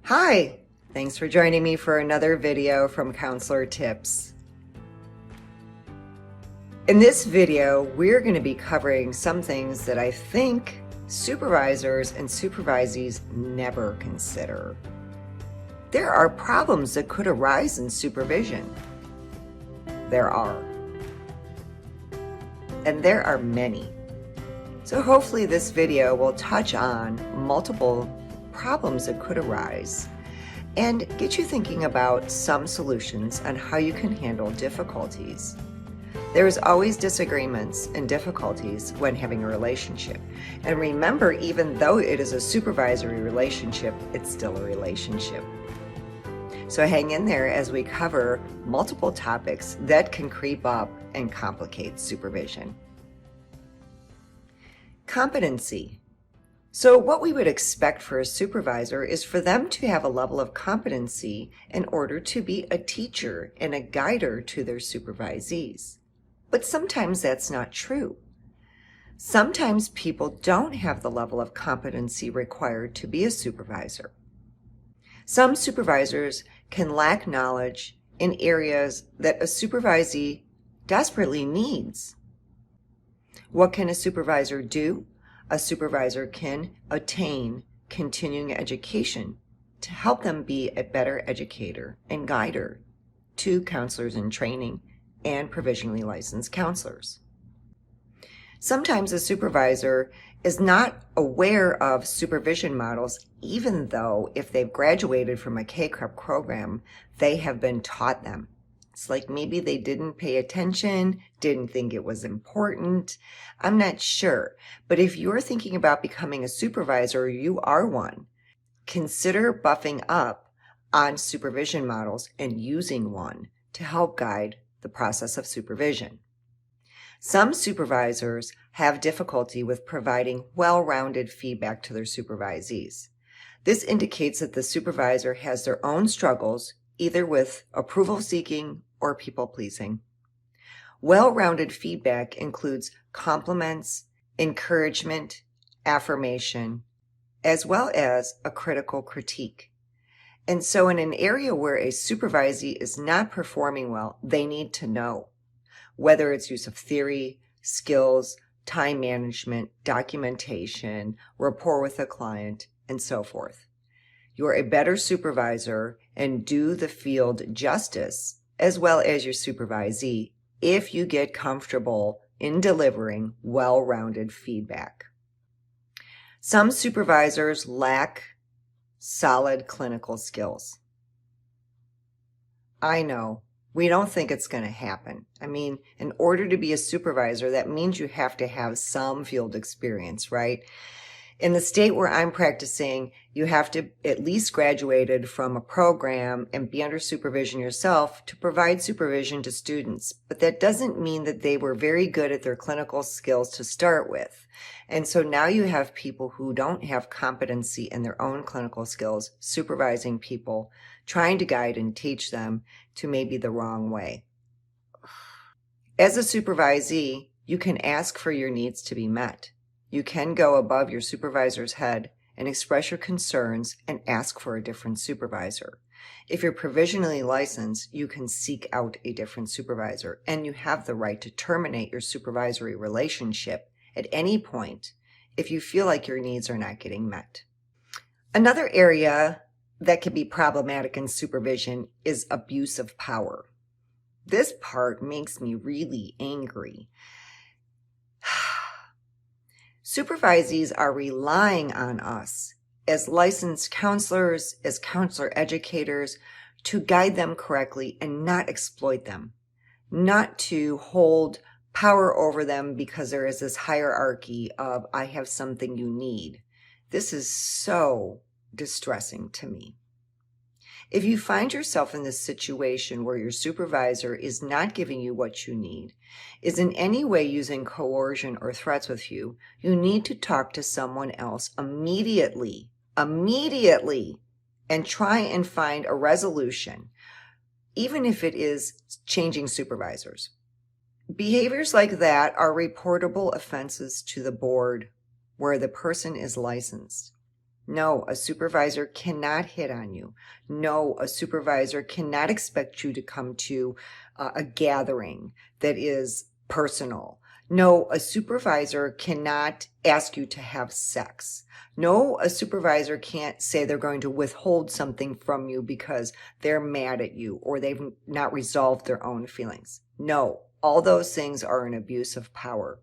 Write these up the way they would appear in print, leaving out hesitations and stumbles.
Hi, thanks for joining me for another video from Counselor Tips. In this video, we're going to be covering some things that I think supervisors and supervisees never consider. There are problems that could arise in supervision. There are. And there are many. So hopefully this video will touch on multiple problems that could arise and get you thinking about some solutions on how you can handle difficulties. There is always disagreements and difficulties when having a relationship. And remember, even though it is a supervisory relationship, it's still a relationship. So hang in there as we cover multiple topics that can creep up and complicate supervision. Competency. So what we would expect for a supervisor is for them to have a level of competency in order to be a teacher and a guider to their supervisees. But sometimes that's not true. Sometimes people don't have the level of competency required to be a supervisor. Some supervisors can lack knowledge in areas that a supervisee desperately needs. What can a supervisor do? A supervisor can attain continuing education to help them be a better educator and guider to counselors in training and provisionally licensed counselors. Sometimes a supervisor is not aware of supervision models, even though if they've graduated from a K-CREP program, they have been taught them. It's like maybe they didn't pay attention, didn't think it was important. I'm not sure. But if you're thinking about becoming a supervisor, or you are one, consider buffing up on supervision models and using one to help guide the process of supervision. Some supervisors have difficulty with providing well-rounded feedback to their supervisees. This indicates that the supervisor has their own struggles, either with approval seeking or people pleasing. Well-rounded feedback includes compliments, encouragement, affirmation, as well as a critical critique. And so in an area where a supervisee is not performing well, they need to know whether it's use of theory, skills, time management, documentation, rapport with a client, and so forth. You're a better supervisor and do the field justice, as well as your supervisee, if you get comfortable in delivering well-rounded feedback. Some supervisors lack solid clinical skills. I know, we don't think it's going to happen. I mean, in order to be a supervisor, that means you have to have some field experience, right? In the state where I'm practicing, you have to at least graduated from a program and be under supervision yourself to provide supervision to students. But that doesn't mean that they were very good at their clinical skills to start with. And so now you have people who don't have competency in their own clinical skills, supervising people, trying to guide and teach them to maybe the wrong way. As a supervisee, you can ask for your needs to be met. You can go above your supervisor's head and express your concerns and ask for a different supervisor. If you're provisionally licensed, you can seek out a different supervisor, and you have the right to terminate your supervisory relationship at any point if you feel like your needs are not getting met. Another area that can be problematic in supervision is abuse of power. This part makes me really angry. Supervisees are relying on us as licensed counselors, as counselor educators, to guide them correctly and not exploit them, not to hold power over them because there is this hierarchy of, I have something you need. This is so distressing to me. If you find yourself in this situation where your supervisor is not giving you what you need, is in any way using coercion or threats with you, you need to talk to someone else immediately, and try and find a resolution, even if it is changing supervisors. Behaviors like that are reportable offenses to the board where the person is licensed. No, a supervisor cannot hit on you. No, a supervisor cannot expect you to come to a gathering that is personal. No, a supervisor cannot ask you to have sex. No, a supervisor can't say they're going to withhold something from you because they're mad at you or they've not resolved their own feelings. No, all those things are an abuse of power.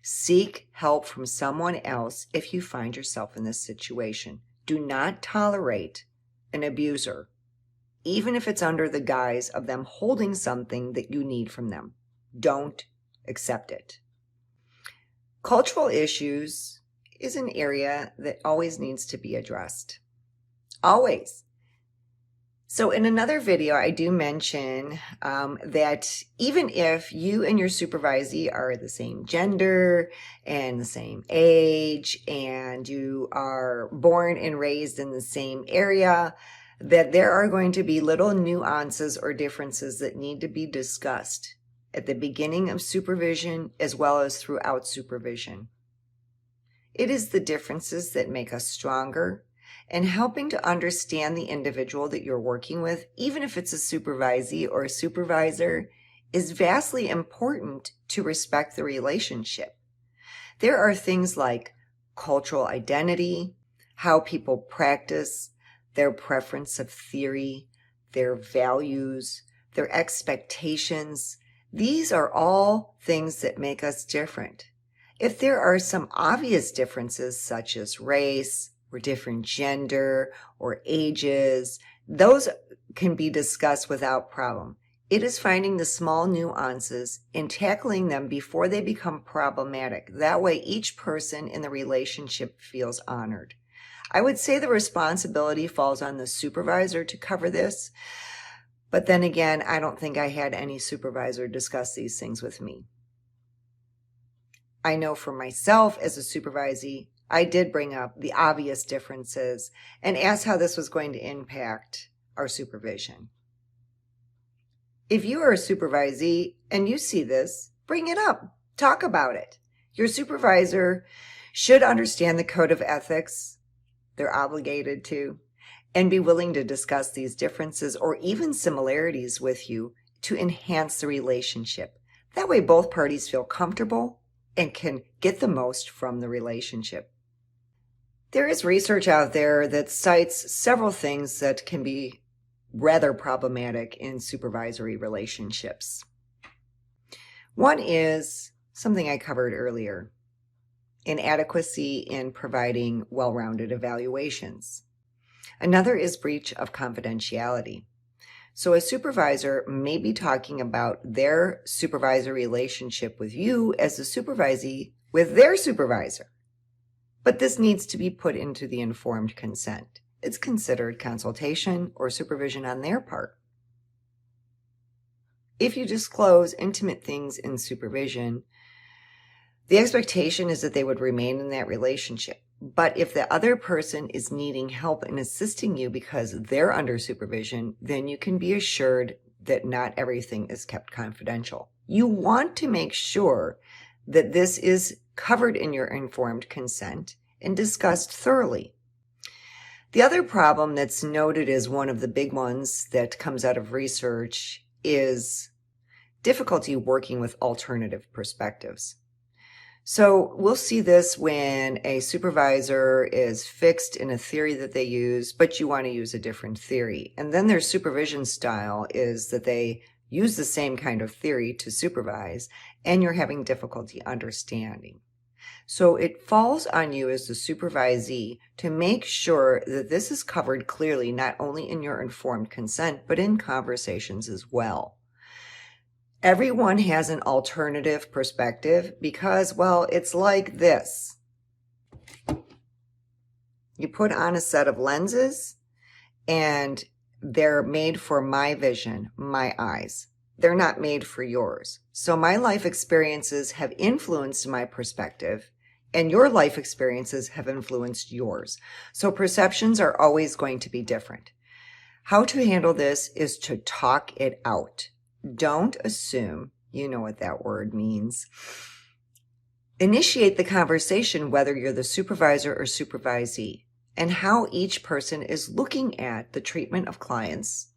Seek help from someone else if you find yourself in this situation. Do not tolerate an abuser, even if it's under the guise of them holding something that you need from them. Don't accept it. Cultural issues is an area that always needs to be addressed. Always. So in another video, I do mention that even if you and your supervisee are the same gender and the same age and you are born and raised in the same area, that there are going to be little nuances or differences that need to be discussed at the beginning of supervision as well as throughout supervision. It is the differences that make us stronger, and helping to understand the individual that you're working with, even if it's a supervisee or a supervisor, is vastly important to respect the relationship. There are things like cultural identity, how people practice, their preference of theory, their values, their expectations. These are all things that make us different. If there are some obvious differences such as race, or different gender, or ages, those can be discussed without problem. It is finding the small nuances and tackling them before they become problematic. That way each person in the relationship feels honored. I would say the responsibility falls on the supervisor to cover this, but then again, I don't think I had any supervisor discuss these things with me. I know for myself as a supervisee, I did bring up the obvious differences and asked how this was going to impact our supervision. If you are a supervisee and you see this, bring it up. Talk about it. Your supervisor should understand the code of ethics. They're obligated to, and be willing to discuss these differences or even similarities with you to enhance the relationship. That way both parties feel comfortable and can get the most from the relationship. There is research out there that cites several things that can be rather problematic in supervisory relationships. One is something I covered earlier, inadequacy in providing well-rounded evaluations. Another is breach of confidentiality. So a supervisor may be talking about their supervisory relationship with you as a supervisee with their supervisor. But this needs to be put into the informed consent. It's considered consultation or supervision on their part. If you disclose intimate things in supervision, the expectation is that they would remain in that relationship. But if the other person is needing help in assisting you because they're under supervision, then you can be assured that not everything is kept confidential. You want to make sure that this is covered in your informed consent and discussed thoroughly. The other problem that's noted as one of the big ones that comes out of research is difficulty working with alternative perspectives. So we'll see this when a supervisor is fixed in a theory that they use, but you want to use a different theory. And then their supervision style is that they use the same kind of theory to supervise, and you're having difficulty understanding. So it falls on you as the supervisee to make sure that this is covered clearly, not only in your informed consent, but in conversations as well. Everyone has an alternative perspective because, well, it's like this. You put on a set of lenses and they're made for my vision, my eyes. They're not made for yours. So my life experiences have influenced my perspective, and your life experiences have influenced yours. So perceptions are always going to be different. How to handle this is to talk it out. Don't assume, you know what that word means. Initiate the conversation whether you're the supervisor or supervisee, and how each person is looking at the treatment of clients,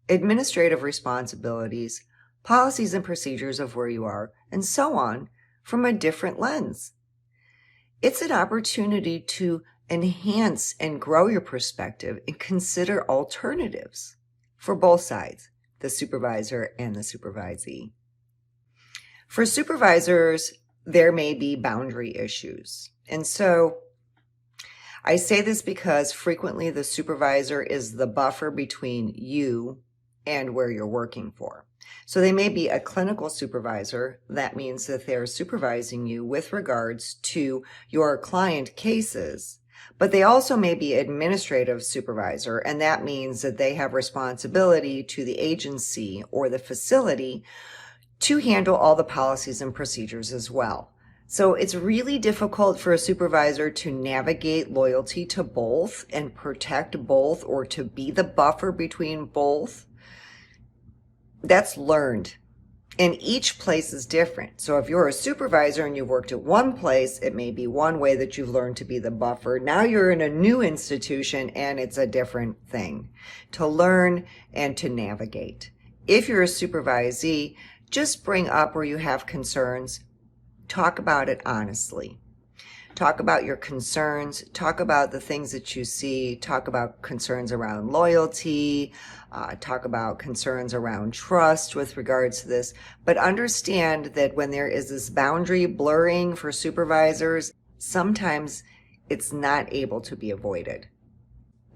administrative responsibilities, policies and procedures of where you are, and so on, from a different lens. It's an opportunity to enhance and grow your perspective and consider alternatives for both sides, the supervisor and the supervisee. For supervisors, there may be boundary issues. And so I say this because frequently the supervisor is the buffer between you and where you're working for. So they may be a clinical supervisor. That means that they're supervising you with regards to your client cases, but they also may be administrative supervisor, and that means that they have responsibility to the agency or the facility to handle all the policies and procedures as well. So it's really difficult for a supervisor to navigate loyalty to both and protect both, or to be the buffer between both. That's learned. And each place is different. So if you're a supervisor and you've worked at one place, it may be one way that you've learned to be the buffer. Now you're in a new institution and it's a different thing to learn and to navigate. If you're a supervisee, just bring up where you have concerns. Talk about it honestly. Talk about your concerns. Talk about the things that you see. Talk about concerns around loyalty. Talk about concerns around trust with regards to this. But understand that when there is this boundary blurring for supervisors, sometimes it's not able to be avoided.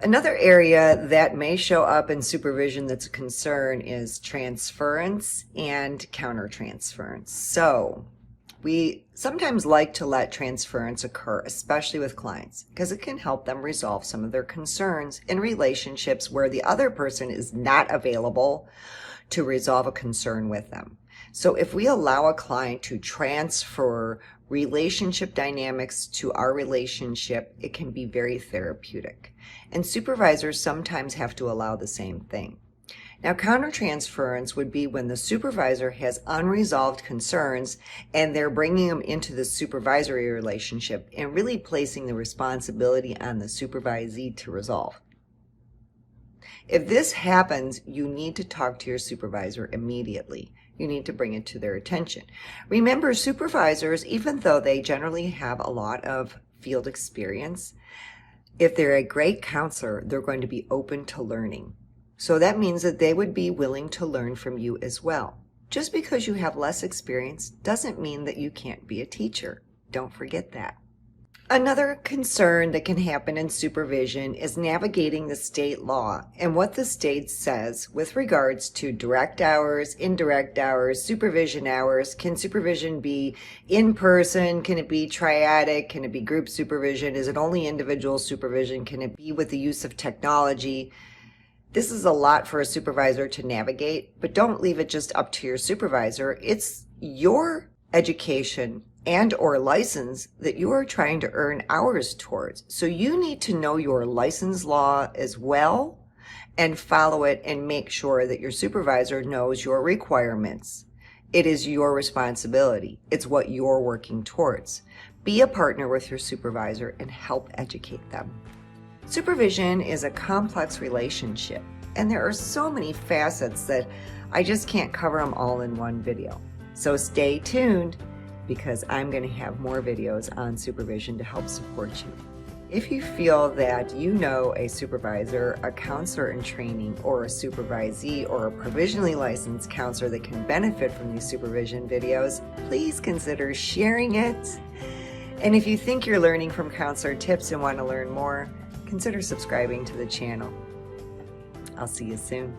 Another area that may show up in supervision that's a concern is transference and countertransference. So we sometimes like to let transference occur, especially with clients, because it can help them resolve some of their concerns in relationships where the other person is not available to resolve a concern with them. So if we allow a client to transfer relationship dynamics to our relationship, it can be very therapeutic. And supervisors sometimes have to allow the same thing. Now, countertransference would be when the supervisor has unresolved concerns and they're bringing them into the supervisory relationship and really placing the responsibility on the supervisee to resolve. If this happens, you need to talk to your supervisor immediately. You need to bring it to their attention. Remember, supervisors, even though they generally have a lot of field experience, if they're a great counselor, they're going to be open to learning. So that means that they would be willing to learn from you as well. Just because you have less experience doesn't mean that you can't be a teacher. Don't forget that. Another concern that can happen in supervision is navigating the state law and what the state says with regards to direct hours, indirect hours, supervision hours. Can supervision be in person? Can it be triadic? Can it be group supervision? Is it only individual supervision? Can it be with the use of technology? This is a lot for a supervisor to navigate, but don't leave it just up to your supervisor. It's your education and or license that you are trying to earn hours towards. So you need to know your license law as well and follow it and make sure that your supervisor knows your requirements. It is your responsibility. It's what you're working towards. Be a partner with your supervisor and help educate them. Supervision is a complex relationship, and there are so many facets that I just can't cover them all in one video. So stay tuned, because I'm going to have more videos on supervision to help support you. If you feel that you know a supervisor, a counselor in training, or a supervisee, or a provisionally licensed counselor that can benefit from these supervision videos, please consider sharing it. And if you think you're learning from counselor tips and want to learn more, consider subscribing to the channel. I'll see you soon.